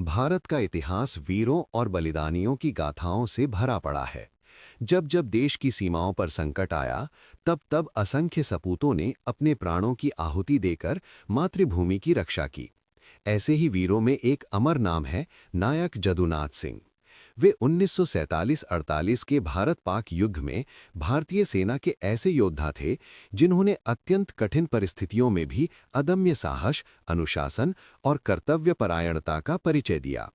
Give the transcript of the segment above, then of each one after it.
भारत का इतिहास वीरों और बलिदानियों की गाथाओं से भरा पड़ा है। जब जब देश की सीमाओं पर संकट आया, तब तब असंख्य सपूतों ने अपने प्राणों की आहुति देकर मातृभूमि की रक्षा की। ऐसे ही वीरों में एक अमर नाम है, नायक जदुनाथ सिंह। वे 1947-48 के भारत-पाक युद्ध में भारतीय सेना के ऐसे योद्धा थे, जिन्होंने अत्यंत कठिन परिस्थितियों में भी अदम्य साहस, अनुशासन और कर्तव्यपरायणता का परिचय दिया।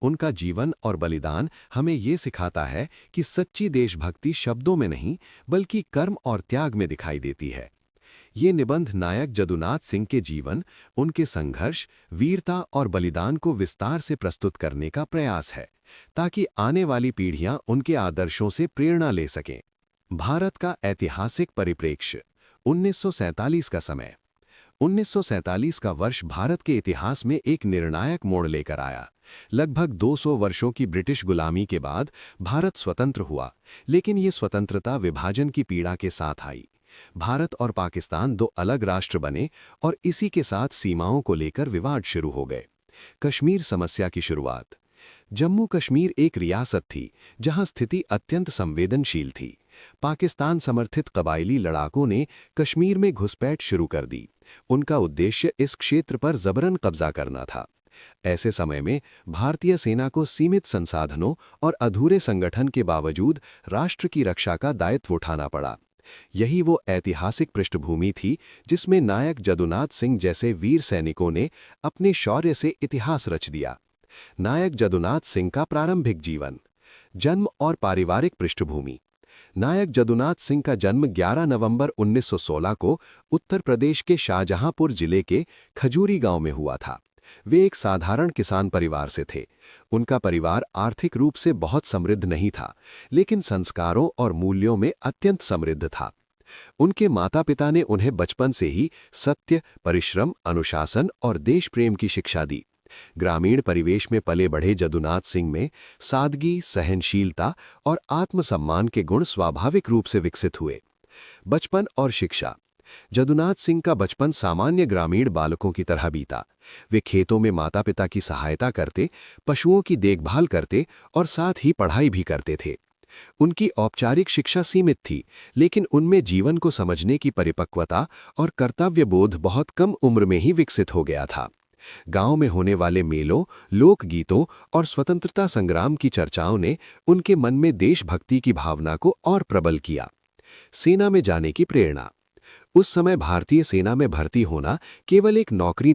उनका जीवन और बलिदान हमें ये सिखाता है कि सच्ची देशभक्ति शब्दों में नहीं, बल्कि कर्म और त्याग में दिखाई देती है। ये निबंध नायक जदुनाथ सिंह के जीवन, उनके संघर्ष, वीरता और बलिदान को विस्तार से प्रस्तुत करने का प्रयास है, ताकि आने वाली पीढ़ियां उनके आदर्शों से प्रेरणा ले सकें। भारत का ऐतिहासिक परिप्रेक्ष्य। 1947 का समय। 1947 का वर्ष भारत के इतिहास में एक निर्णायक मोड़ लेकर आया। लगभग 200 वर्षों की ब्रिटिश गुलामी के बाद भारत स्वतंत्र हुआ, लेकिन ये स्वतंत्रता विभाजन की पीड़ा के साथ आई। भारत और पाकिस्तान दो अलग राष्ट्र बने और इसी के साथ सीमाओं को लेकर विवाद शुरू हो गए। कश्मीर समस्या की शुरुआत। जम्मू कश्मीर एक रियासत थी, जहां स्थिति अत्यंत संवेदनशील थी। पाकिस्तान समर्थित कबायली लड़ाकों ने कश्मीर में घुसपैठ शुरू कर दी। उनका उद्देश्य इस क्षेत्र पर जबरन कब्जा करना था। ऐसे समय में भारतीय सेना को सीमित संसाधनों और अधूरे संगठन के बावजूद राष्ट्र की रक्षा का दायित्व उठाना पड़ा। यही वो ऐतिहासिक पृष्ठभूमि थी जिसमें नायक जदुनाथ सिंह जैसे वीर सैनिकों ने अपने शौर्य से इतिहास रच दिया। नायक जदुनाथ सिंह का प्रारंभिक जीवन। जन्म और पारिवारिक पृष्ठभूमि। नायक जदुनाथ सिंह का जन्म 11 नवंबर 1916 को उत्तर प्रदेश के शाहजहांपुर जिले के खजूरी गांव में हुआ था। वे एक साधारण किसान परिवार से थे। उनका परिवार आर्थिक रूप से बहुत समृद्ध नहीं था, लेकिन संस्कारों और मूल्यों में अत्यंत समृद्ध था। उनके माता-पिता ने उन्हें बचपन से ही सत्य, परिश्रम, अनुशासन और देश प्रेम की शिक्षा दी। ग्रामीण परिवेश में पले बढ़े जदुनाथ सिंह में सादगी, सहनशीलता और आत्मसम्मान के गुण स्वाभाविक रूप से विकसित हुए। बचपन और शिक्षा। जदुनाथ सिंह का बचपन सामान्य ग्रामीण बालकों की तरह बीता। वे खेतों में माता-पिता की सहायता करते, पशुओं की देखभाल करते और साथ ही पढ़ाई भी करते थे। उनकी औपचारिक शिक्षा सीमित थी, लेकिन उनमें जीवन को समझने की परिपक्वता और कर्तव्यबोध बहुत कम उम्र में ही विकसित हो गया था। गांव में होने वाले मेलों, लोकगीतों और स्वतंत्रता संग्राम की चर्चाओं ने उनके मन में देशभक्ति की भावना को और प्रबल किया। सेना में जाने की प्रेरणा। उस समय भारतीय सेना में भर्ती होना केवल एक नौकरी